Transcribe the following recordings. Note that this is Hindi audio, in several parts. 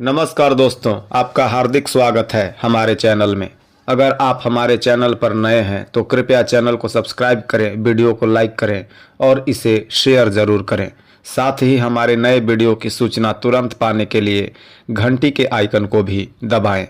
नमस्कार दोस्तों, आपका हार्दिक स्वागत है हमारे चैनल में। अगर आप हमारे चैनल पर नए हैं तो कृपया चैनल को सब्सक्राइब करें, वीडियो को लाइक करें और इसे शेयर ज़रूर करें। साथ ही हमारे नए वीडियो की सूचना तुरंत पाने के लिए घंटी के आइकन को भी दबाएं।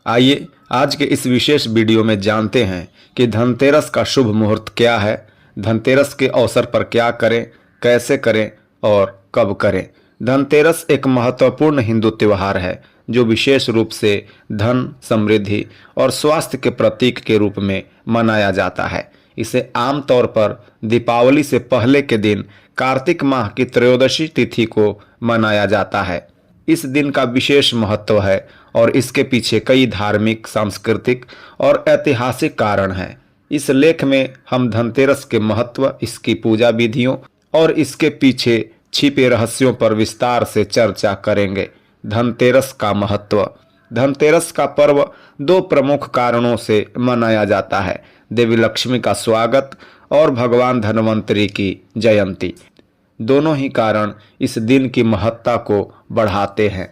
आइए आज के इस विशेष वीडियो में जानते हैं कि धनतेरस का शुभ मुहूर्त क्या है, धनतेरस के अवसर पर क्या करें, कैसे करें और कब करें। धनतेरस एक महत्वपूर्ण हिंदू त्योहार है जो विशेष रूप से धन, समृद्धि और स्वास्थ्य के प्रतीक के रूप में मनाया जाता है। इसे आमतौर पर दीपावली से पहले के दिन कार्तिक माह की त्रयोदशी तिथि को मनाया जाता है। इस दिन का विशेष महत्व है और इसके पीछे कई धार्मिक, सांस्कृतिक और ऐतिहासिक कारण हैं। इस लेख में हम धनतेरस के महत्व, इसकी पूजा विधियों और इसके पीछे छिपे रहस्यों पर विस्तार से चर्चा करेंगे। धनतेरस का महत्व। धनतेरस का पर्व दो प्रमुख कारणों से मनाया जाता है: देवी लक्ष्मी का स्वागत और भगवान धन्वंतरि की जयंती। दोनों ही कारण इस दिन की महत्ता को बढ़ाते हैं।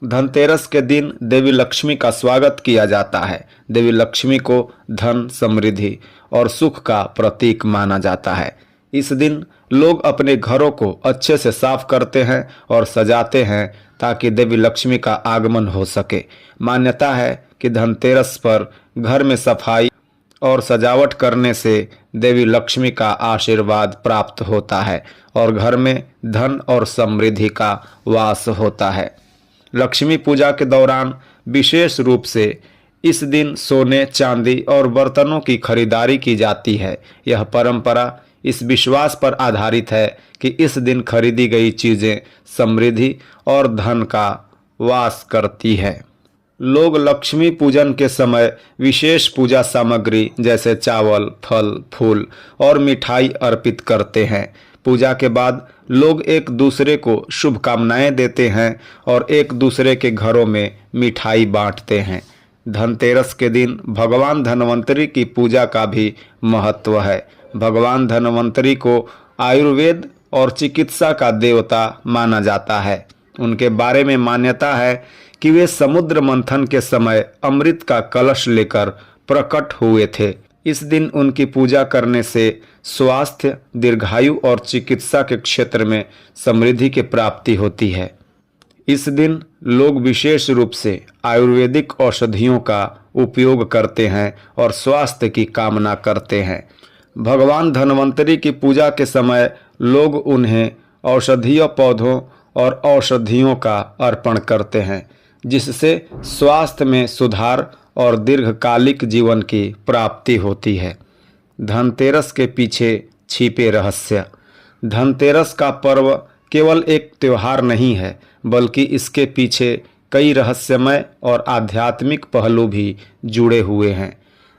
धनतेरस के दिन देवी लक्ष्मी का स्वागत किया जाता है। देवी लक्ष्मी को धन, समृद्धि और सुख का प्रतीक माना जाता है। इस दिन लोग अपने घरों को अच्छे से साफ करते हैं और सजाते हैं ताकि देवी लक्ष्मी का आगमन हो सके। मान्यता है कि धनतेरस पर घर में सफाई और सजावट करने से देवी लक्ष्मी का आशीर्वाद प्राप्त होता है और घर में धन और समृद्धि का वास होता है। लक्ष्मी पूजा के दौरान विशेष रूप से इस दिन सोने, चांदी और बर्तनों की खरीदारी की जाती है। यह परंपरा इस विश्वास पर आधारित है कि इस दिन खरीदी गई चीजें समृद्धि और धन का वास करती है। लोग लक्ष्मी पूजन के समय विशेष पूजा सामग्री जैसे चावल, फल, फूल और मिठाई अर्पित करते हैं। पूजा के बाद लोग एक दूसरे को शुभकामनाएं देते हैं और एक दूसरे के घरों में मिठाई बांटते हैं। धनतेरस के दिन भगवान धन्वंतरि की पूजा का भी महत्व है। भगवान धन्वंतरि को आयुर्वेद और चिकित्सा का देवता माना जाता है। उनके बारे में मान्यता है कि वे समुद्र मंथन के समय अमृत का कलश लेकर प्रकट हुए थे। इस दिन उनकी पूजा करने से स्वास्थ्य, दीर्घायु और चिकित्सा के क्षेत्र में समृद्धि की प्राप्ति होती है। इस दिन लोग विशेष रूप से आयुर्वेदिक औषधियों का उपयोग करते हैं और स्वास्थ्य की कामना करते हैं। भगवान धन्वंतरि की पूजा के समय लोग उन्हें औषधीय पौधों और औषधियों का अर्पण करते हैं, जिससे स्वास्थ्य में सुधार और दीर्घकालिक जीवन की प्राप्ति होती है। धनतेरस के पीछे छिपे रहस्य। धनतेरस का पर्व केवल एक त्योहार नहीं है, बल्कि इसके पीछे कई रहस्यमय और आध्यात्मिक पहलू भी जुड़े हुए हैं।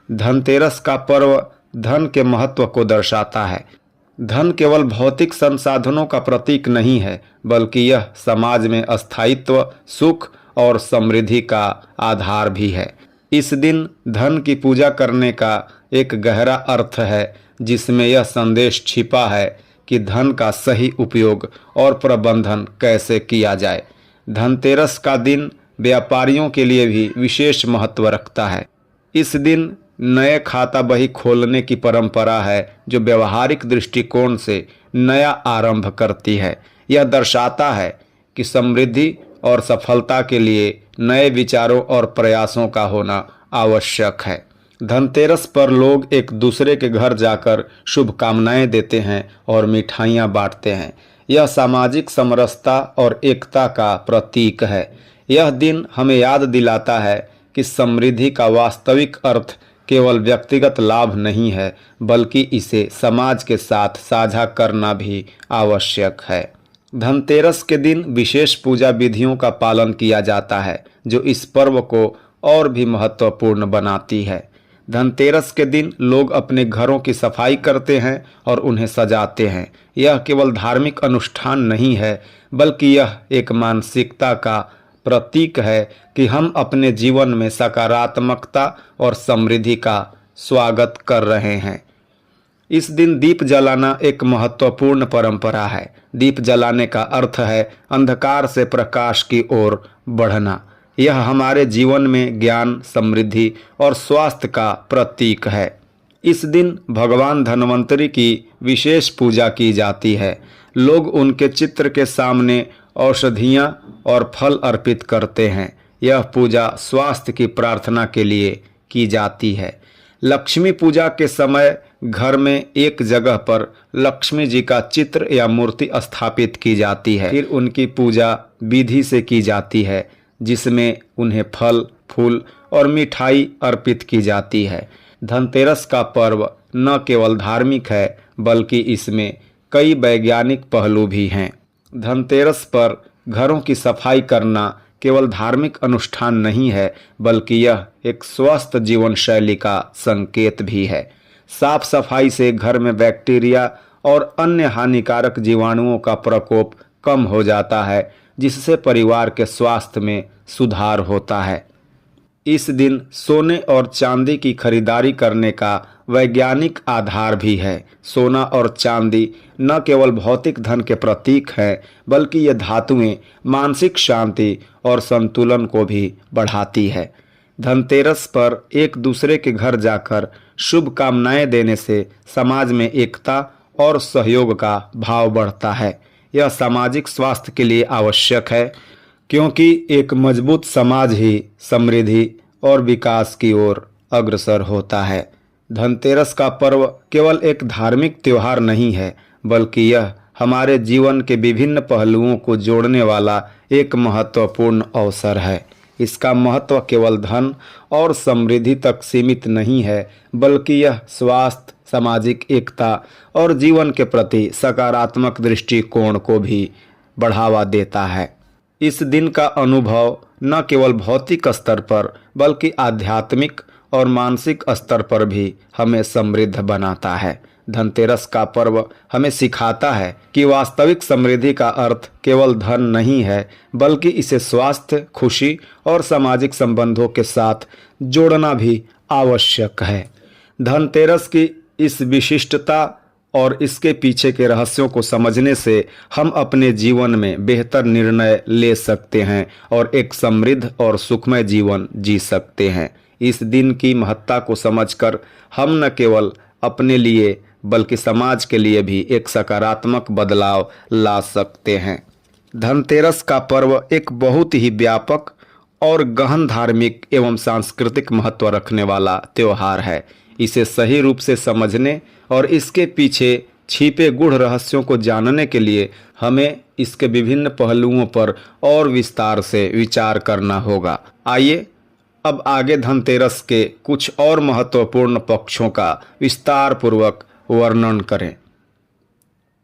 धनतेरस का पर्व धन के महत्व को दर्शाता है। धन केवल भौतिक संसाधनों का प्रतीक नहीं है, बल्कि यह समाज में स्थायित्व, सुख और समृद्धि का आधार भी है। इस दिन धन की पूजा करने का एक गहरा अर्थ है, जिसमें यह संदेश छिपा है कि धन का सही उपयोग और प्रबंधन कैसे किया जाए। धनतेरस का दिन व्यापारियों के लिए भी विशेष महत्व रखता है। इस दिन नए खाता बही खोलने की परंपरा है, जो व्यवहारिक दृष्टिकोण से नया आरंभ करती है। यह दर्शाता है कि समृद्धि और सफलता के लिए नए विचारों और प्रयासों का होना आवश्यक है। धनतेरस पर लोग एक दूसरे के घर जाकर शुभकामनाएं देते हैं और मिठाइयां बांटते हैं। यह सामाजिक समरसता और एकता का प्रतीक है। यह दिन हमें याद दिलाता है कि समृद्धि का वास्तविक अर्थ केवल व्यक्तिगत लाभ नहीं है, बल्कि इसे समाज के साथ साझा करना भी आवश्यक है। धनतेरस के दिन विशेष पूजा विधियों का पालन किया जाता है, जो इस पर्व को और भी महत्वपूर्ण बनाती है। धनतेरस के दिन लोग अपने घरों की सफाई करते हैं और उन्हें सजाते हैं। यह केवल धार्मिक अनुष्ठान नहीं है, बल्कि यह एक मानसिकता का प्रतीक है कि हम अपने जीवन में सकारात्मकता और समृद्धि का स्वागत कर रहे हैं। इस दिन दीप जलाना एक महत्वपूर्ण परंपरा है। दीप जलाने का अर्थ है अंधकार से प्रकाश की ओर बढ़ना। यह हमारे जीवन में ज्ञान, समृद्धि और स्वास्थ्य का प्रतीक है। इस दिन भगवान धन्वंतरि की विशेष पूजा की जाती है। लोग उनके चित्र के सामने औषधियाँ और फल अर्पित करते हैं। यह पूजा स्वास्थ्य की प्रार्थना के लिए की जाती है। लक्ष्मी पूजा के समय घर में एक जगह पर लक्ष्मी जी का चित्र या मूर्ति स्थापित की जाती है। फिर उनकी पूजा विधि से की जाती है, जिसमें उन्हें फल, फूल और मिठाई अर्पित की जाती है। धनतेरस का पर्व न केवल धार्मिक है, बल्कि इसमें कई वैज्ञानिक पहलू भी हैं। धनतेरस पर घरों की सफाई करना केवल धार्मिक अनुष्ठान नहीं है, बल्कि यह एक स्वस्थ जीवन शैली का संकेत भी है। साफ सफाई से घर में बैक्टीरिया और अन्य हानिकारक जीवाणुओं का प्रकोप कम हो जाता है, जिससे परिवार के स्वास्थ्य में सुधार होता है। इस दिन सोने और चांदी की खरीदारी करने का वैज्ञानिक आधार भी है। सोना और चांदी न केवल भौतिक धन के प्रतीक हैं, बल्कि ये धातुएं मानसिक शांति और संतुलन को भी बढ़ाती है। धनतेरस पर एक दूसरे के घर जाकर शुभकामनाएं देने से समाज में एकता और सहयोग का भाव बढ़ता है। यह सामाजिक स्वास्थ्य के लिए आवश्यक है, क्योंकि एक मजबूत समाज ही समृद्धि और विकास की ओर अग्रसर होता है। धनतेरस का पर्व केवल एक धार्मिक त्योहार नहीं है, बल्कि यह हमारे जीवन के विभिन्न पहलुओं को जोड़ने वाला एक महत्वपूर्ण अवसर है। इसका महत्व केवल धन और समृद्धि तक सीमित नहीं है, बल्कि यह स्वास्थ्य, सामाजिक एकता और जीवन के प्रति सकारात्मक दृष्टिकोण को भी बढ़ावा देता है। इस दिन का अनुभव न केवल भौतिक स्तर पर, बल्कि आध्यात्मिक और मानसिक स्तर पर भी हमें समृद्ध बनाता है। धनतेरस का पर्व हमें सिखाता है कि वास्तविक समृद्धि का अर्थ केवल धन नहीं है, बल्कि इसे स्वास्थ्य, खुशी और सामाजिक संबंधों के साथ जोड़ना भी आवश्यक है। धनतेरस की इस विशिष्टता और इसके पीछे के रहस्यों को समझने से हम अपने जीवन में बेहतर निर्णय ले सकते हैं और एक समृद्ध और सुखमय जीवन जी सकते हैं। इस दिन की महत्ता को समझकर हम न केवल अपने लिए, बल्कि समाज के लिए भी एक सकारात्मक बदलाव ला सकते हैं। धनतेरस का पर्व एक बहुत ही व्यापक और गहन धार्मिक एवं सांस्कृतिक महत्व रखने वाला त्योहार है। इसे सही रूप से समझने और इसके पीछे छिपे गूढ़ रहस्यों को जानने के लिए हमें इसके विभिन्न पहलुओं पर और विस्तार से विचार करना होगा। आइए अब आगे धनतेरस के कुछ और महत्वपूर्ण पक्षों का विस्तार पूर्वक वर्णन करें।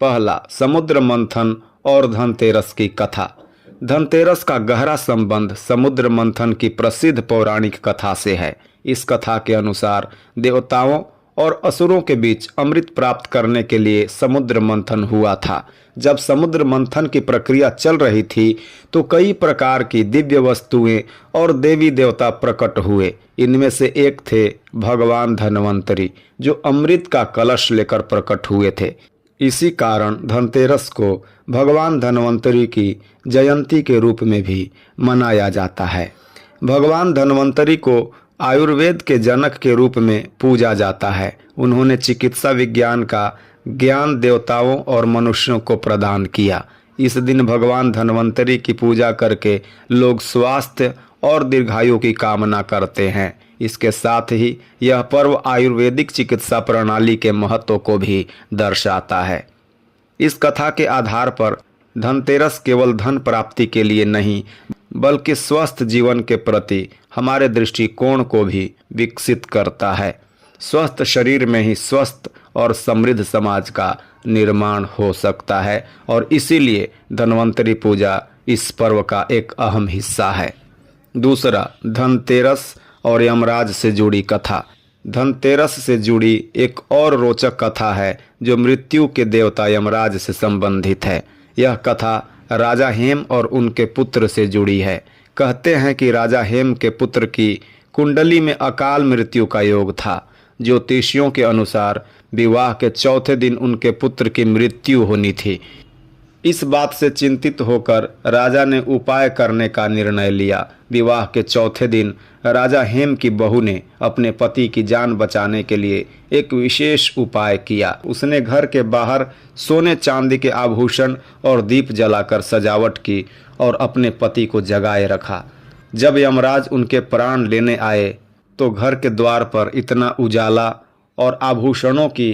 पहला, समुद्र मंथन और धनतेरस की कथा। धनतेरस का गहरा संबंध समुद्र मंथन की प्रसिद्ध पौराणिक कथा से है। इस कथा के अनुसार देवताओं और असुरों के बीच अमृत प्राप्त करने के लिए समुद्र मंथन हुआ था। जब समुद्र मंथन की प्रक्रिया चल रही थी तो कई प्रकार की दिव्य वस्तुएं और देवी देवता प्रकट हुए। इनमें से एक थे भगवान धन्वंतरि, जो अमृत का कलश लेकर प्रकट हुए थे। इसी कारण धनतेरस को भगवान धन्वंतरि की जयंती के रूप में भी मनाया जाता है। भगवान धन्वंतरि को आयुर्वेद के जनक के रूप में पूजा जाता है। उन्होंने चिकित्सा विज्ञान का ज्ञान देवताओं और मनुष्यों को प्रदान किया। इस दिन भगवान धन्वंतरि की पूजा करके लोग स्वास्थ्य और दीर्घायु की कामना करते हैं। इसके साथ ही यह पर्व आयुर्वेदिक चिकित्सा प्रणाली के महत्व को भी दर्शाता है। इस कथा के आधार पर धनतेरस केवल धन प्राप्ति के लिए नहीं, बल्कि स्वस्थ जीवन के प्रति हमारे दृष्टिकोण को भी विकसित करता है। स्वस्थ शरीर में ही स्वस्थ और समृद्ध समाज का निर्माण हो सकता है और इसीलिए धन्वंतरि पूजा इस पर्व का एक अहम हिस्सा है। दूसरा, धनतेरस और यमराज से जुड़ी कथा। धनतेरस से जुड़ी एक और रोचक कथा है जो मृत्यु के देवता यमराज से संबंधित है। यह कथा राजा हेम और उनके पुत्र से जुड़ी है। कहते हैं कि राजा हेम के पुत्र की कुंडली में अकाल मृत्यु का योग था। ज्योतिषियों के अनुसार विवाह के चौथे दिन उनके पुत्र की मृत्यु होनी थी। इस बात से चिंतित होकर राजा ने उपाय करने का निर्णय लिया। विवाह के चौथे दिन राजा हेम की बहू ने अपने पति की जान बचाने के लिए एक विशेष उपाय किया। उसने घर के बाहर सोने चांदी के आभूषण और दीप जलाकर सजावट की और अपने पति को जगाए रखा। जब यमराज उनके प्राण लेने आए तो घर के द्वार पर इतना उजाला और आभूषणों की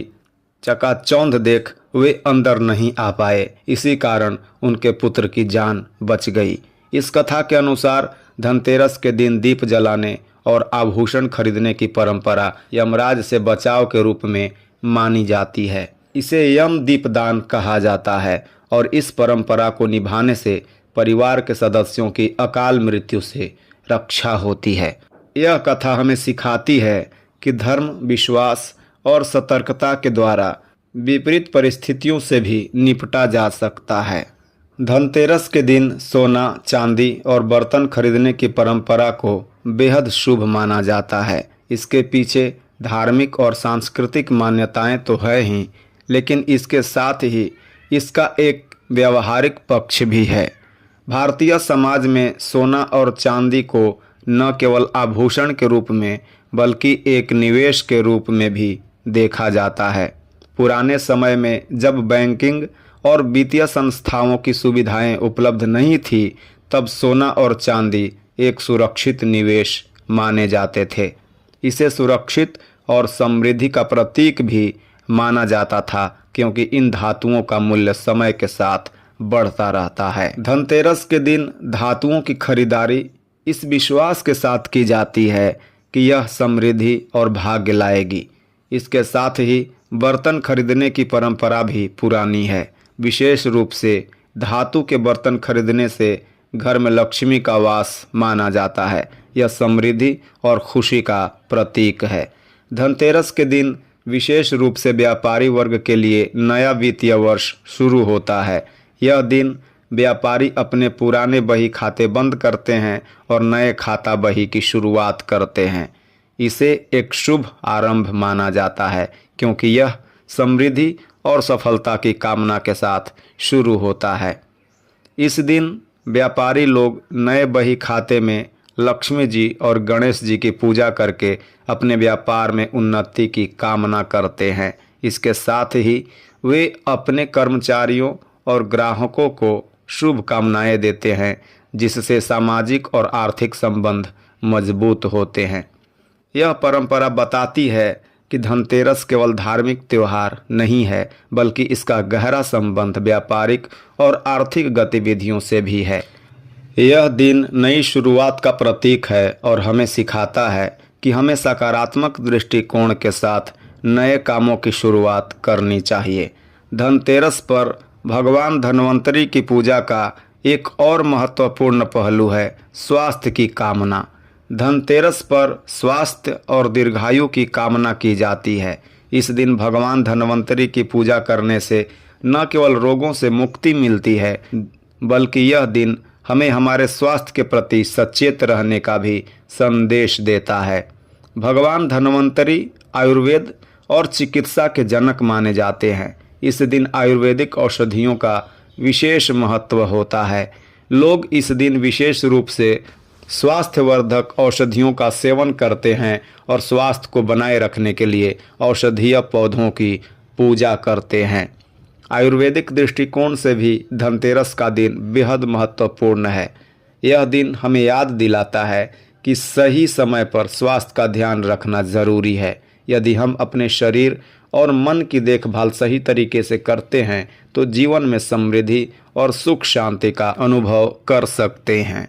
चकाचौंध देख वे अंदर नहीं आ पाए। इसी कारण उनके पुत्र की जान बच गई। इस कथा के अनुसार धनतेरस के दिन दीप जलाने और आभूषण खरीदने की परंपरा यमराज से बचाव के रूप में मानी जाती है। इसे यम दीपदान कहा जाता है और इस परंपरा को निभाने से परिवार के सदस्यों की अकाल मृत्यु से रक्षा होती है। यह कथा हमें सिखाती है कि धर्म, विश्वास और सतर्कता के द्वारा विपरीत परिस्थितियों से भी निपटा जा सकता है। धनतेरस के दिन सोना, चांदी और बर्तन खरीदने की परंपरा को बेहद शुभ माना जाता है। इसके पीछे धार्मिक और सांस्कृतिक मान्यताएं तो है ही, लेकिन इसके साथ ही इसका एक व्यावहारिक पक्ष भी है। भारतीय समाज में सोना और चांदी को न केवल आभूषण के रूप में बल्कि एक निवेश के रूप में भी देखा जाता है। पुराने समय में जब बैंकिंग और वित्तीय संस्थाओं की सुविधाएं उपलब्ध नहीं थी, तब सोना और चांदी एक सुरक्षित निवेश माने जाते थे। इसे सुरक्षित और समृद्धि का प्रतीक भी माना जाता था, क्योंकि इन धातुओं का मूल्य समय के साथ बढ़ता रहता है। धनतेरस के दिन धातुओं की खरीदारी इस विश्वास के साथ की जाती है कि यह समृद्धि और भाग्य लाएगी। इसके साथ ही बर्तन खरीदने की परंपरा भी पुरानी है। विशेष रूप से धातु के बर्तन खरीदने से घर में लक्ष्मी का वास माना जाता है। यह समृद्धि और खुशी का प्रतीक है। धनतेरस के दिन विशेष रूप से व्यापारी वर्ग के लिए नया वित्तीय वर्ष शुरू होता है। यह दिन व्यापारी अपने पुराने बही खाते बंद करते हैं और नए खाता बही की शुरुआत करते हैं। इसे एक शुभ आरंभ माना जाता है, क्योंकि यह समृद्धि और सफलता की कामना के साथ शुरू होता है। इस दिन व्यापारी लोग नए बही खाते में लक्ष्मी जी और गणेश जी की पूजा करके अपने व्यापार में उन्नति की कामना करते हैं। इसके साथ ही वे अपने कर्मचारियों और ग्राहकों को शुभ कामनाएं देते हैं, जिससे सामाजिक और आर्थिक संबंध मजबूत होते हैं। यह परंपरा बताती है कि धनतेरस केवल धार्मिक त्योहार नहीं है, बल्कि इसका गहरा संबंध व्यापारिक और आर्थिक गतिविधियों से भी है। यह दिन नई शुरुआत का प्रतीक है और हमें सिखाता है कि हमें सकारात्मक दृष्टिकोण के साथ नए कामों की शुरुआत करनी चाहिए। धनतेरस पर भगवान धन्वंतरी की पूजा का एक और महत्वपूर्ण पहलू है स्वास्थ्य की कामना। धनतेरस पर स्वास्थ्य और दीर्घायु की कामना की जाती है। इस दिन भगवान धन्वंतरी की पूजा करने से न केवल रोगों से मुक्ति मिलती है, बल्कि यह दिन हमें हमारे स्वास्थ्य के प्रति सचेत रहने का भी संदेश देता है। भगवान धन्वंतरी आयुर्वेद और चिकित्सा के जनक माने जाते हैं। इस दिन आयुर्वेदिक औषधियों का विशेष महत्व होता है। लोग इस दिन विशेष रूप से स्वास्थ्यवर्धक औषधियों का सेवन करते हैं और स्वास्थ्य को बनाए रखने के लिए औषधीय पौधों की पूजा करते हैं। आयुर्वेदिक दृष्टिकोण से भी धनतेरस का दिन बेहद महत्वपूर्ण है। यह दिन हमें याद दिलाता है कि सही समय पर स्वास्थ्य का ध्यान रखना जरूरी है। यदि हम अपने शरीर और मन की देखभाल सही तरीके से करते हैं तो जीवन में समृद्धि और सुख शांति का अनुभव कर सकते हैं।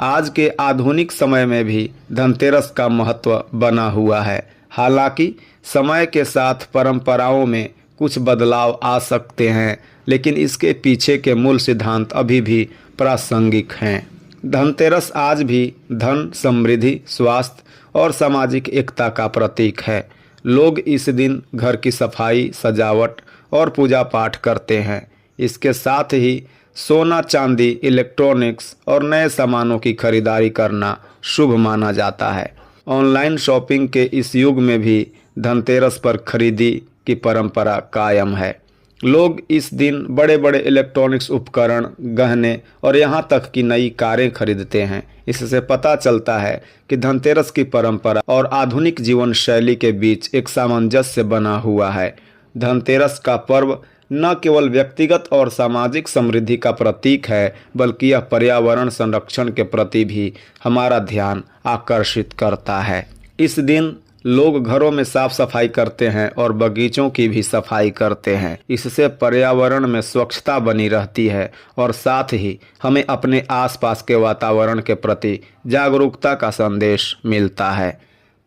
आज के आधुनिक समय में भी धनतेरस का महत्व बना हुआ है। हालांकि समय के साथ परंपराओं में कुछ बदलाव आ सकते हैं, लेकिन इसके पीछे के मूल सिद्धांत अभी भी प्रासंगिक हैं। धनतेरस आज भी धन, समृद्धि, स्वास्थ्य और सामाजिक एकता का प्रतीक है। लोग इस दिन घर की सफाई, सजावट और पूजा पाठ करते हैं। इसके साथ ही सोना, चांदी, इलेक्ट्रॉनिक्स और नए सामानों की खरीदारी करना शुभ माना जाता है। ऑनलाइन शॉपिंग के इस युग में भी धनतेरस पर खरीदी की परंपरा कायम है। लोग इस दिन बड़े बड़े इलेक्ट्रॉनिक्स उपकरण, गहने और यहाँ तक कि नई कारें खरीदते हैं। इससे पता चलता है कि धनतेरस की परंपरा और आधुनिक जीवन शैली के बीच एक सामंजस्य बना हुआ है। धनतेरस का पर्व न केवल व्यक्तिगत और सामाजिक समृद्धि का प्रतीक है, बल्कि यह पर्यावरण संरक्षण के प्रति भी हमारा ध्यान आकर्षित करता है। इस दिन लोग घरों में साफ सफाई करते हैं और बगीचों की भी सफाई करते हैं। इससे पर्यावरण में स्वच्छता बनी रहती है और साथ ही हमें अपने आसपास के वातावरण के प्रति जागरूकता का संदेश मिलता है।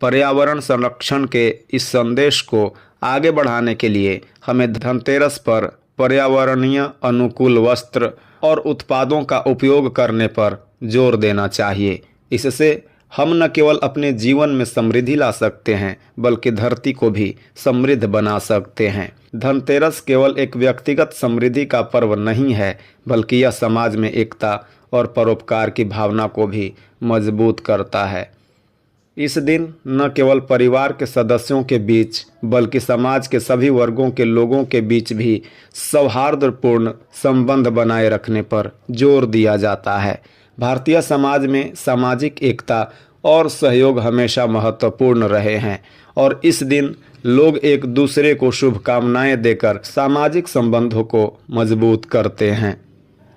पर्यावरण संरक्षण के इस संदेश को आगे बढ़ाने के लिए हमें धनतेरस पर पर्यावरणीय अनुकूल वस्त्र और उत्पादों का उपयोग करने पर जोर देना चाहिए। इससे हम न केवल अपने जीवन में समृद्धि ला सकते हैं, बल्कि धरती को भी समृद्ध बना सकते हैं। धनतेरस केवल एक व्यक्तिगत समृद्धि का पर्व नहीं है, बल्कि यह समाज में एकता और परोपकार की भावना को भी मजबूत करता है। इस दिन न केवल परिवार के सदस्यों के बीच, बल्कि समाज के सभी वर्गों के लोगों के बीच भी सौहार्दपूर्ण संबंध बनाए रखने पर जोर दिया जाता है। भारतीय समाज में सामाजिक एकता और सहयोग हमेशा महत्वपूर्ण रहे हैं और इस दिन लोग एक दूसरे को शुभकामनाएं देकर सामाजिक संबंधों को मजबूत करते हैं।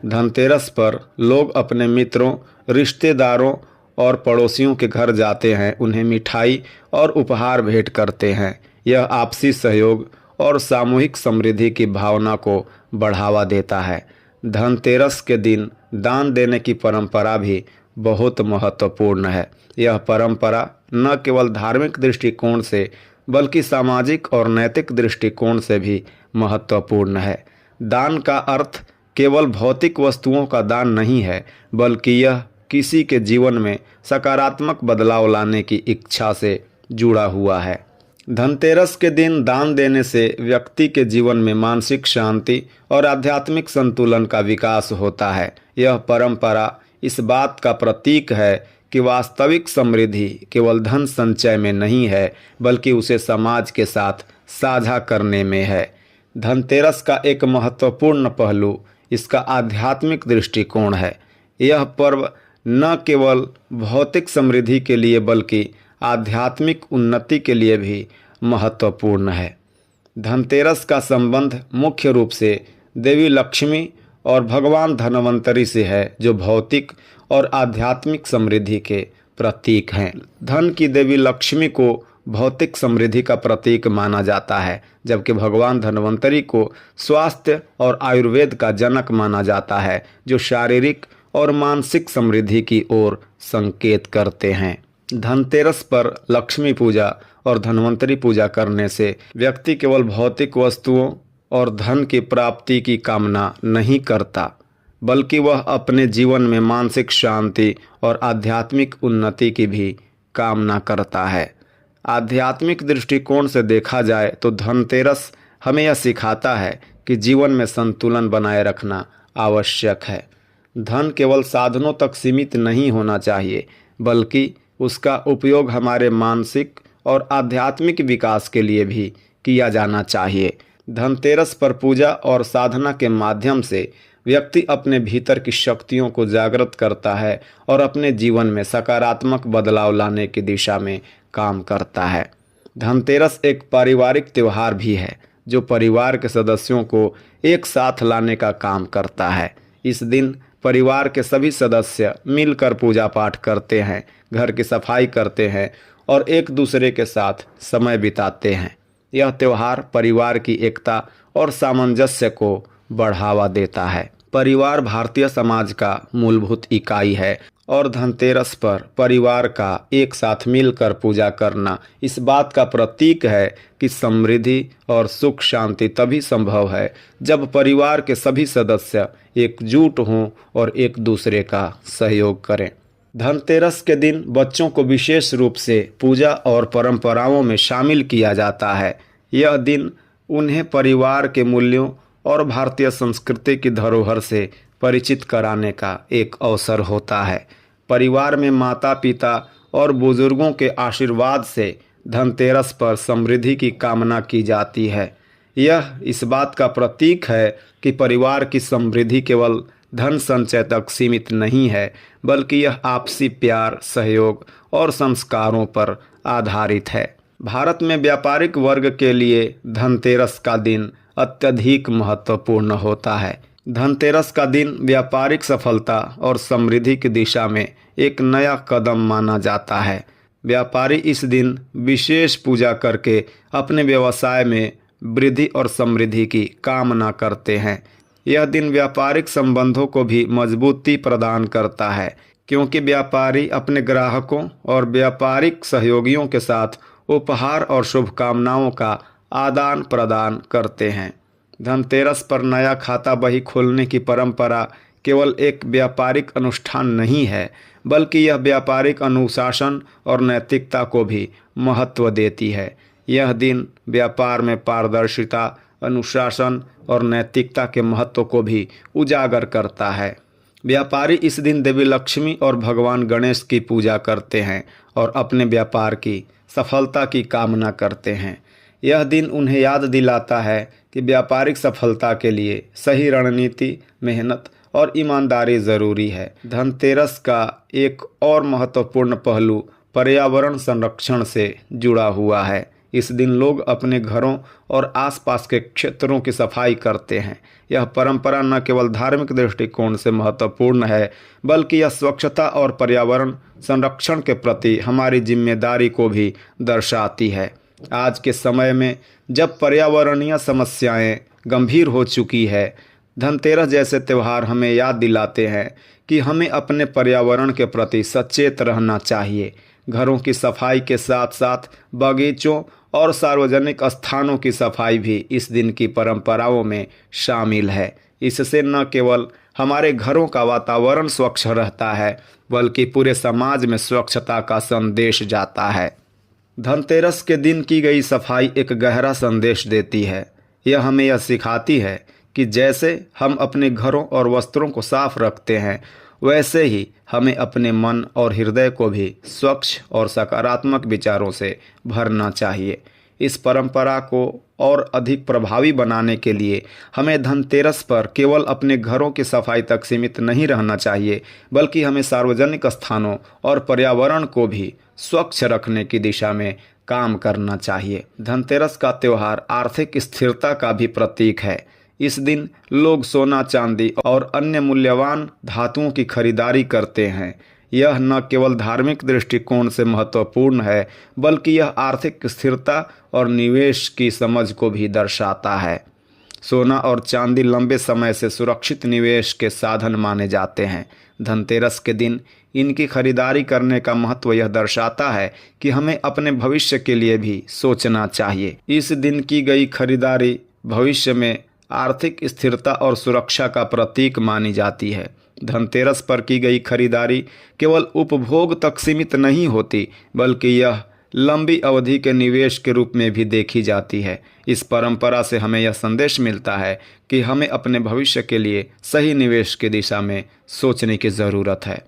धनतेरस पर लोग अपने मित्रों, रिश्तेदारों और पड़ोसियों के घर जाते हैं, उन्हें मिठाई और उपहार भेंट करते हैं। यह आपसी सहयोग और सामूहिक समृद्धि की भावना को बढ़ावा देता है। धनतेरस के दिन दान देने की परंपरा भी बहुत महत्वपूर्ण है। यह परंपरा न केवल धार्मिक दृष्टिकोण से, बल्कि सामाजिक और नैतिक दृष्टिकोण से भी महत्वपूर्ण है। दान का अर्थ केवल भौतिक वस्तुओं का दान नहीं है, बल्कि यह किसी के जीवन में सकारात्मक बदलाव लाने की इच्छा से जुड़ा हुआ है। धनतेरस के दिन दान देने से व्यक्ति के जीवन में मानसिक शांति और आध्यात्मिक संतुलन का विकास होता है। यह परंपरा इस बात का प्रतीक है कि वास्तविक समृद्धि केवल धन संचय में नहीं है, बल्कि उसे समाज के साथ साझा करने में है। धनतेरस का एक महत्वपूर्ण पहलू इसका आध्यात्मिक दृष्टिकोण है। यह पर्व न केवल भौतिक समृद्धि के लिए, बल्कि आध्यात्मिक उन्नति के लिए भी महत्वपूर्ण है। धनतेरस का संबंध मुख्य रूप से देवी लक्ष्मी और भगवान धनवंतरी से है, जो भौतिक और आध्यात्मिक समृद्धि के प्रतीक हैं। धन की देवी लक्ष्मी को भौतिक समृद्धि का प्रतीक माना जाता है, जबकि भगवान धनवंतरी को स्वास्थ्य और आयुर्वेद का जनक माना जाता है, जो शारीरिक और मानसिक समृद्धि की ओर संकेत करते हैं। धनतेरस पर लक्ष्मी पूजा और धनवंतरी पूजा करने से व्यक्ति केवल भौतिक वस्तुओं और धन की प्राप्ति की कामना नहीं करता, बल्कि वह अपने जीवन में मानसिक शांति और आध्यात्मिक उन्नति की भी कामना करता है। आध्यात्मिक दृष्टिकोण से देखा जाए तो धनतेरस हमें यह सिखाता है कि जीवन में संतुलन बनाए रखना आवश्यक है। धन केवल साधनों तक सीमित नहीं होना चाहिए, बल्कि उसका उपयोग हमारे मानसिक और आध्यात्मिक विकास के लिए भी किया जाना चाहिए। धनतेरस पर पूजा और साधना के माध्यम से व्यक्ति अपने भीतर की शक्तियों को जागृत करता है और अपने जीवन में सकारात्मक बदलाव लाने की दिशा में काम करता है। धनतेरस एक पारिवारिक त्यौहार भी है, जो परिवार के सदस्यों को एक साथ लाने का काम करता है। इस दिन परिवार के सभी सदस्य मिलकर पूजा पाठ करते हैं, घर की सफाई करते हैं और एक दूसरे के साथ समय बिताते हैं। यह त्यौहार परिवार की एकता और सामंजस्य को बढ़ावा देता है। परिवार भारतीय समाज का मूलभूत इकाई है और धनतेरस पर परिवार का एक साथ मिलकर पूजा करना इस बात का प्रतीक है कि समृद्धि और सुख शांति तभी संभव है जब परिवार के सभी सदस्य एकजुट हों और एक दूसरे का सहयोग करें। धनतेरस के दिन बच्चों को विशेष रूप से पूजा और परंपराओं में शामिल किया जाता है। यह दिन उन्हें परिवार के मूल्यों और भारतीय संस्कृति की धरोहर से परिचित कराने का एक अवसर होता है। परिवार में माता पिता और बुजुर्गों के आशीर्वाद से धनतेरस पर समृद्धि की कामना की जाती है। यह इस बात का प्रतीक है कि परिवार की समृद्धि केवल धन संचय तक सीमित नहीं है, बल्कि यह आपसी प्यार, सहयोग और संस्कारों पर आधारित है। भारत में व्यापारिक वर्ग के लिए धनतेरस का दिन अत्यधिक महत्वपूर्ण होता है। धनतेरस का दिन व्यापारिक सफलता और समृद्धि की दिशा में एक नया कदम माना जाता है। व्यापारी इस दिन विशेष पूजा करके अपने व्यवसाय में वृद्धि और समृद्धि की कामना करते हैं। यह दिन व्यापारिक संबंधों को भी मजबूती प्रदान करता है, क्योंकि व्यापारी अपने ग्राहकों और व्यापारिक सहयोगियों के साथ उपहार और शुभकामनाओं का आदान प्रदान करते हैं। धनतेरस पर नया खाता बही खोलने की परंपरा केवल एक व्यापारिक अनुष्ठान नहीं है, बल्कि यह व्यापारिक अनुशासन और नैतिकता को भी महत्व देती है। यह दिन व्यापार में पारदर्शिता, अनुशासन और नैतिकता के महत्व को भी उजागर करता है। व्यापारी इस दिन देवी लक्ष्मी और भगवान गणेश की पूजा करते हैं और अपने व्यापार की सफलता की कामना करते हैं। यह दिन उन्हें याद दिलाता है कि व्यापारिक सफलता के लिए सही रणनीति, मेहनत और ईमानदारी ज़रूरी है। धनतेरस का एक और महत्वपूर्ण पहलू पर्यावरण संरक्षण से जुड़ा हुआ है। इस दिन लोग अपने घरों और आसपास के क्षेत्रों की सफाई करते हैं। यह परंपरा न केवल धार्मिक दृष्टिकोण से महत्वपूर्ण है, बल्कि यह स्वच्छता और पर्यावरण संरक्षण के प्रति हमारी जिम्मेदारी को भी दर्शाती है। आज के समय में जब पर्यावरणीय समस्याएं गंभीर हो चुकी है, धनतेरस जैसे त्यौहार हमें याद दिलाते हैं कि हमें अपने पर्यावरण के प्रति सचेत रहना चाहिए। घरों की सफाई के साथ साथ बगीचों और सार्वजनिक स्थानों की सफाई भी इस दिन की परंपराओं में शामिल है। इससे न केवल हमारे घरों का वातावरण स्वच्छ रहता है, बल्कि पूरे समाज में स्वच्छता का संदेश जाता है। धनतेरस के दिन की गई सफाई एक गहरा संदेश देती है। यह हमें यह सिखाती है कि जैसे हम अपने घरों और वस्त्रों को साफ रखते हैं, वैसे ही हमें अपने मन और हृदय को भी स्वच्छ और सकारात्मक विचारों से भरना चाहिए। इस परंपरा को और अधिक प्रभावी बनाने के लिए हमें धनतेरस पर केवल अपने घरों की सफाई तक सीमित नहीं रहना चाहिए, बल्कि हमें सार्वजनिक स्थानों और पर्यावरण को भी स्वच्छ रखने की दिशा में काम करना चाहिए। धनतेरस का त्यौहार आर्थिक स्थिरता का भी प्रतीक है। इस दिन लोग सोना, चांदी और अन्य मूल्यवान धातुओं की खरीदारी करते हैं। यह न केवल धार्मिक दृष्टिकोण से महत्वपूर्ण है, बल्कि यह आर्थिक स्थिरता और निवेश की समझ को भी दर्शाता है। सोना और चांदी लंबे समय से सुरक्षित निवेश के साधन माने जाते हैं। धनतेरस के दिन इनकी खरीदारी करने का महत्व यह दर्शाता है कि हमें अपने भविष्य के लिए भी सोचना चाहिए। इस दिन की गई खरीदारी भविष्य में आर्थिक स्थिरता और सुरक्षा का प्रतीक मानी जाती है। धनतेरस पर की गई खरीदारी केवल उपभोग तक सीमित नहीं होती, बल्कि यह लंबी अवधि के निवेश के रूप में भी देखी जाती है। इस परंपरा से हमें यह संदेश मिलता है कि हमें अपने भविष्य के लिए सही निवेश की दिशा में सोचने की ज़रूरत है।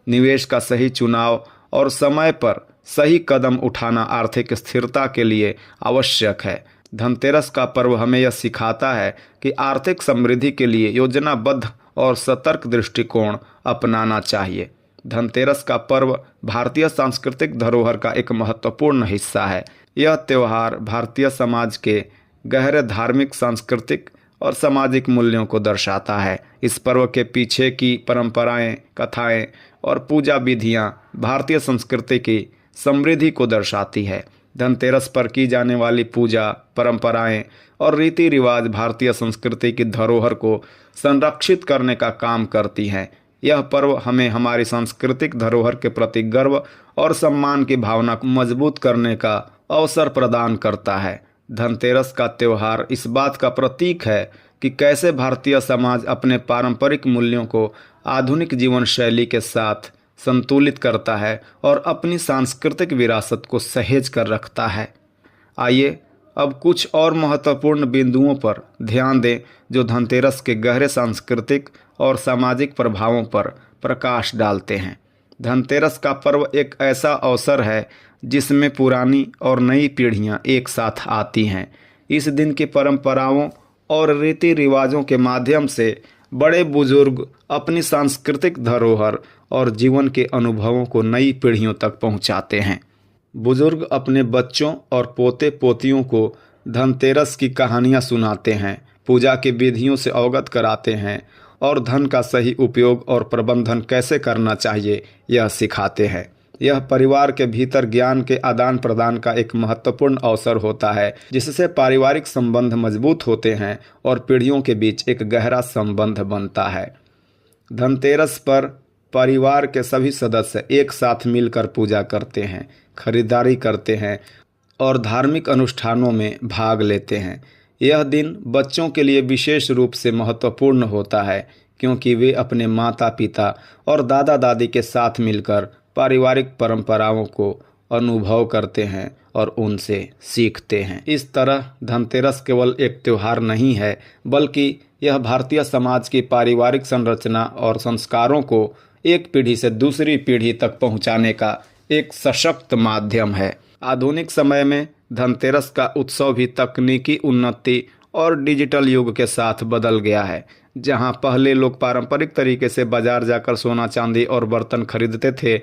निवेश का सही चुनाव और समय पर सही कदम उठाना आर्थिक स्थिरता के लिए आवश्यक है। धनतेरस का पर्व हमें यह सिखाता है कि आर्थिक समृद्धि के लिए योजनाबद्ध और सतर्क दृष्टिकोण अपनाना चाहिए। धनतेरस का पर्व भारतीय सांस्कृतिक धरोहर का एक महत्वपूर्ण हिस्सा है। यह त्यौहार भारतीय समाज के गहरे धार्मिक, सांस्कृतिक और सामाजिक मूल्यों को दर्शाता है। इस पर्व के पीछे की परंपराएं, कथाएं और पूजा विधियां भारतीय संस्कृति की समृद्धि को दर्शाती है। धनतेरस पर की जाने वाली पूजा, परंपराएं और रीति रिवाज भारतीय संस्कृति की धरोहर को संरक्षित करने का काम करती हैं। यह पर्व हमें हमारी सांस्कृतिक धरोहर के प्रति गर्व और सम्मान की भावना को मजबूत करने का अवसर प्रदान करता है। धनतेरस का त्यौहार इस बात का प्रतीक है कि कैसे भारतीय समाज अपने पारंपरिक मूल्यों को आधुनिक जीवन शैली के साथ संतुलित करता है और अपनी सांस्कृतिक विरासत को सहेज कर रखता है। आइए अब कुछ और महत्वपूर्ण बिंदुओं पर ध्यान दें जो धनतेरस के गहरे सांस्कृतिक और सामाजिक प्रभावों पर प्रकाश डालते हैं। धनतेरस का पर्व एक ऐसा अवसर है जिसमें पुरानी और नई पीढ़ियां एक साथ आती हैं। इस दिन की परंपराओं और रीति रिवाजों के माध्यम से बड़े बुजुर्ग अपनी सांस्कृतिक धरोहर और जीवन के अनुभवों को नई पीढ़ियों तक पहुंचाते हैं। बुजुर्ग अपने बच्चों और पोते पोतियों को धनतेरस की कहानियां सुनाते हैं, पूजा की विधियों से अवगत कराते हैं और धन का सही उपयोग और प्रबंधन कैसे करना चाहिए यह सिखाते हैं। यह परिवार के भीतर ज्ञान के आदान प्रदान का एक महत्वपूर्ण अवसर होता है, जिससे पारिवारिक संबंध मजबूत होते हैं और पीढ़ियों के बीच एक गहरा संबंध बनता है। धनतेरस पर परिवार के सभी सदस्य एक साथ मिलकर पूजा करते हैं, खरीदारी करते हैं और धार्मिक अनुष्ठानों में भाग लेते हैं। यह दिन बच्चों के लिए विशेष रूप से महत्वपूर्ण होता है, क्योंकि वे अपने माता पिता और दादा दादी के साथ मिलकर पारिवारिक परंपराओं को अनुभव करते हैं और उनसे सीखते हैं। इस तरह धनतेरस केवल एक त्यौहार नहीं है, बल्कि यह भारतीय समाज की पारिवारिक संरचना और संस्कारों को एक पीढ़ी से दूसरी पीढ़ी तक पहुंचाने का एक सशक्त माध्यम है। आधुनिक समय में धनतेरस का उत्सव भी तकनीकी उन्नति और डिजिटल युग के साथ बदल गया है। जहां पहले लोग पारंपरिक तरीके से बाजार जाकर सोना चांदी और बर्तन खरीदते थे,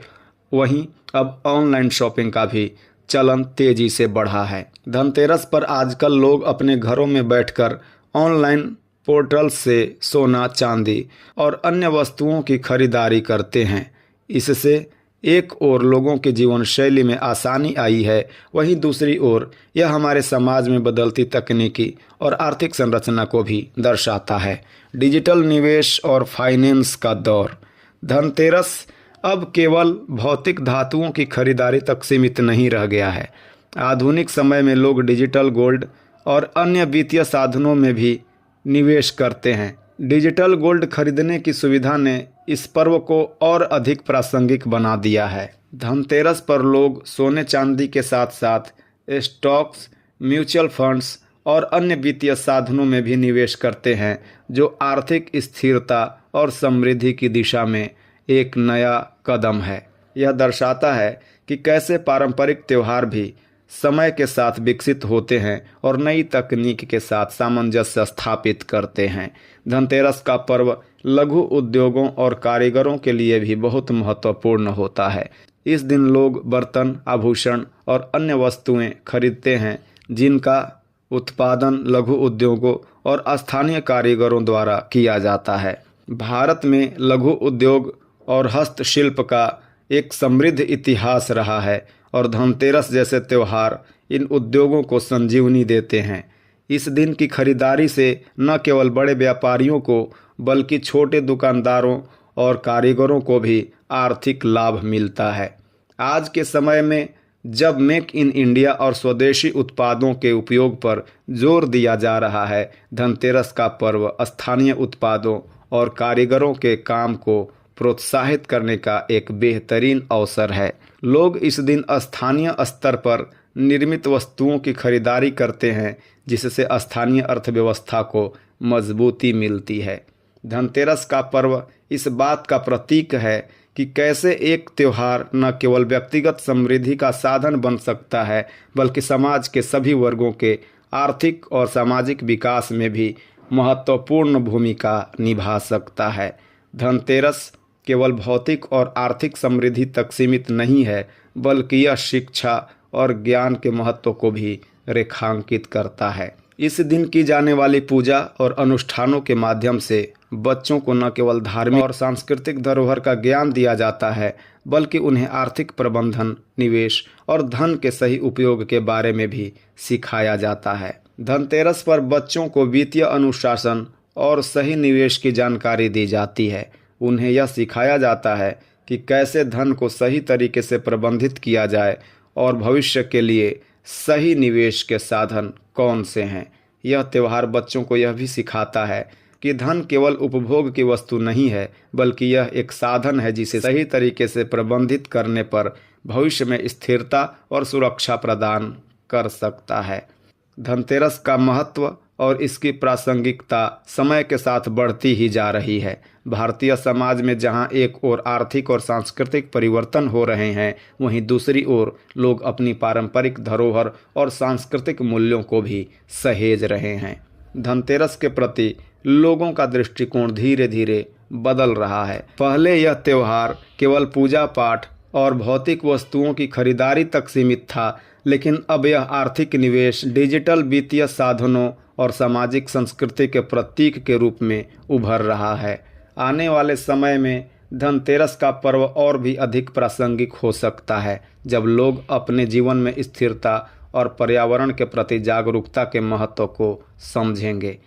वहीं अब ऑनलाइन शॉपिंग का भी चलन तेजी से बढ़ा है। धनतेरस पर आजकल लोग अपने घरों में बैठकर ऑनलाइन पोर्टल से सोना चांदी और अन्य वस्तुओं की खरीदारी करते हैं। इससे एक ओर लोगों के जीवन शैली में आसानी आई है, वहीं दूसरी ओर यह हमारे समाज में बदलती तकनीकी और आर्थिक संरचना को भी दर्शाता है। डिजिटल निवेश और फाइनेंस का दौर। धनतेरस अब केवल भौतिक धातुओं की खरीदारी तक सीमित नहीं रह गया है। आधुनिक समय में लोग डिजिटल गोल्ड और अन्य वित्तीय साधनों में भी निवेश करते हैं। डिजिटल गोल्ड खरीदने की सुविधा ने इस पर्व को और अधिक प्रासंगिक बना दिया है। धनतेरस पर लोग सोने चांदी के साथ साथ स्टॉक्स, म्यूचुअल फंड्स और अन्य वित्तीय साधनों में भी निवेश करते हैं, जो आर्थिक स्थिरता और समृद्धि की दिशा में एक नया कदम है। यह दर्शाता है कि कैसे पारंपरिक त्यौहार भी समय के साथ विकसित होते हैं और नई तकनीक के साथ सामंजस्य स्थापित करते हैं। धनतेरस का पर्व लघु उद्योगों और कारीगरों के लिए भी बहुत महत्वपूर्ण होता है। इस दिन लोग बर्तन, आभूषण और अन्य वस्तुएं खरीदते हैं, जिनका उत्पादन लघु उद्योगों और स्थानीय कारीगरों द्वारा किया जाता है। भारत में लघु उद्योग और हस्तशिल्प का एक समृद्ध इतिहास रहा है और धनतेरस जैसे त्यौहार इन उद्योगों को संजीवनी देते हैं। इस दिन की खरीदारी से न केवल बड़े व्यापारियों को, बल्कि छोटे दुकानदारों और कारीगरों को भी आर्थिक लाभ मिलता है। आज के समय में जब मेक इन इंडिया और स्वदेशी उत्पादों के उपयोग पर जोर दिया जा रहा है, धनतेरस का पर्व स्थानीय उत्पादों और कारीगरों के काम को प्रोत्साहित करने का एक बेहतरीन अवसर है। लोग इस दिन स्थानीय स्तर पर निर्मित वस्तुओं की खरीदारी करते हैं, जिससे स्थानीय अर्थव्यवस्था को मजबूती मिलती है। धनतेरस का पर्व इस बात का प्रतीक है कि कैसे एक त्यौहार न केवल व्यक्तिगत समृद्धि का साधन बन सकता है, बल्कि समाज के सभी वर्गों के आर्थिक और सामाजिक विकास में भी महत्वपूर्ण भूमिका निभा सकता है। धनतेरस केवल भौतिक और आर्थिक समृद्धि तक सीमित नहीं है, बल्कि यह शिक्षा और ज्ञान के महत्व को भी रेखांकित करता है। इस दिन की जाने वाली पूजा और अनुष्ठानों के माध्यम से बच्चों को न केवल धार्मिक और सांस्कृतिक धरोहर का ज्ञान दिया जाता है, बल्कि उन्हें आर्थिक प्रबंधन, निवेश और धन के सही उपयोग के बारे में भी सिखाया जाता है। धनतेरस पर बच्चों को वित्तीय अनुशासन और सही निवेश की जानकारी दी जाती है। उन्हें यह सिखाया जाता है कि कैसे धन को सही तरीके से प्रबंधित किया जाए और भविष्य के लिए सही निवेश के साधन कौन से हैं। यह त्यौहार बच्चों को यह भी सिखाता है कि धन केवल उपभोग की वस्तु नहीं है, बल्कि यह एक साधन है जिसे सही तरीके से प्रबंधित करने पर भविष्य में स्थिरता और सुरक्षा प्रदान कर सकता है। धनतेरस का महत्व और इसकी प्रासंगिकता समय के साथ बढ़ती ही जा रही है। भारतीय समाज में जहां एक ओर आर्थिक और सांस्कृतिक परिवर्तन हो रहे हैं, वहीं दूसरी ओर लोग अपनी पारंपरिक धरोहर और सांस्कृतिक मूल्यों को भी सहेज रहे हैं। धनतेरस के प्रति लोगों का दृष्टिकोण धीरे धीरे बदल रहा है। पहले यह त्योहार केवल पूजा पाठ और भौतिक वस्तुओं की खरीदारी तक सीमित था, लेकिन अब यह आर्थिक निवेश, डिजिटल वित्तीय साधनों और सामाजिक संस्कृति के प्रतीक के रूप में उभर रहा है। आने वाले समय में धनतेरस का पर्व और भी अधिक प्रासंगिक हो सकता है, जब लोग अपने जीवन में स्थिरता और पर्यावरण के प्रति जागरूकता के महत्व को समझेंगे।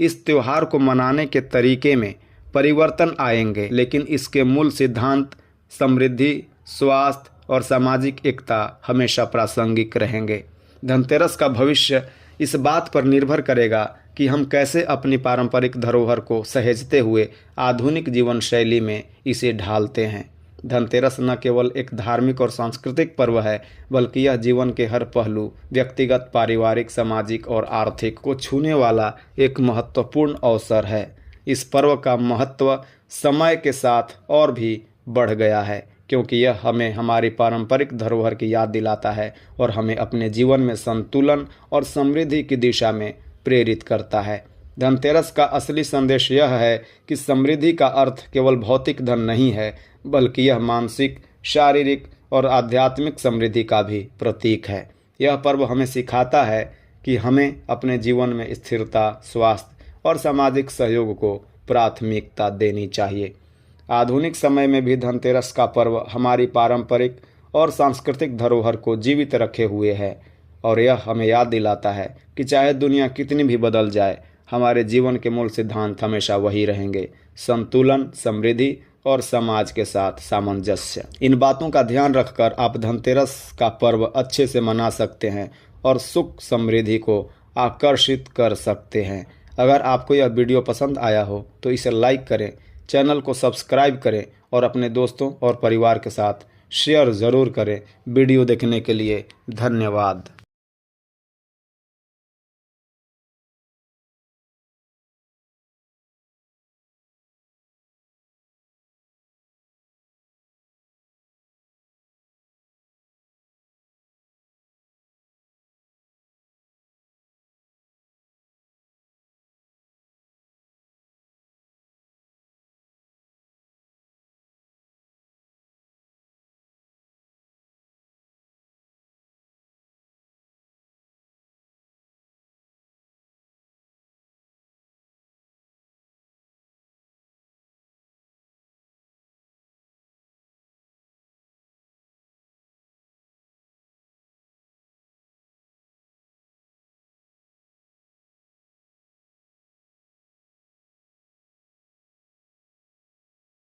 इस त्योहार को मनाने के तरीके में परिवर्तन आएंगे, लेकिन इसके मूल सिद्धांत समृद्धि, स्वास्थ्य और सामाजिक एकता हमेशा प्रासंगिक रहेंगे। धनतेरस का भविष्य इस बात पर निर्भर करेगा कि हम कैसे अपनी पारंपरिक धरोहर को सहेजते हुए आधुनिक जीवन शैली में इसे ढालते हैं। धनतेरस न केवल एक धार्मिक और सांस्कृतिक पर्व है, बल्कि यह जीवन के हर पहलू, व्यक्तिगत, पारिवारिक, सामाजिक और आर्थिक को छूने वाला एक महत्वपूर्ण अवसर है। इस पर्व का महत्व समय के साथ और भी बढ़ गया है, क्योंकि यह हमें हमारी पारंपरिक धरोहर की याद दिलाता है और हमें अपने जीवन में संतुलन और समृद्धि की दिशा में प्रेरित करता है। धनतेरस का असली संदेश यह है कि समृद्धि का अर्थ केवल भौतिक धन नहीं है, बल्कि यह मानसिक, शारीरिक और आध्यात्मिक समृद्धि का भी प्रतीक है। यह पर्व हमें सिखाता है कि हमें अपने जीवन में स्थिरता, स्वास्थ्य और सामाजिक सहयोग को प्राथमिकता देनी चाहिए। आधुनिक समय में भी धनतेरस का पर्व हमारी पारंपरिक और सांस्कृतिक धरोहर को जीवित रखे हुए है और यह हमें याद दिलाता है कि चाहे दुनिया कितनी भी बदल जाए, हमारे जीवन के मूल सिद्धांत हमेशा वही रहेंगे: संतुलन, समृद्धि और समाज के साथ सामंजस्य। इन बातों का ध्यान रखकर आप धनतेरस का पर्व अच्छे से मना सकते हैं और सुख समृद्धि को आकर्षित कर सकते हैं। अगर आपको यह वीडियो पसंद आया हो तो इसे लाइक करें, चैनल को सब्सक्राइब करें और अपने दोस्तों और परिवार के साथ शेयर ज़रूर करें। वीडियो देखने के लिए धन्यवाद।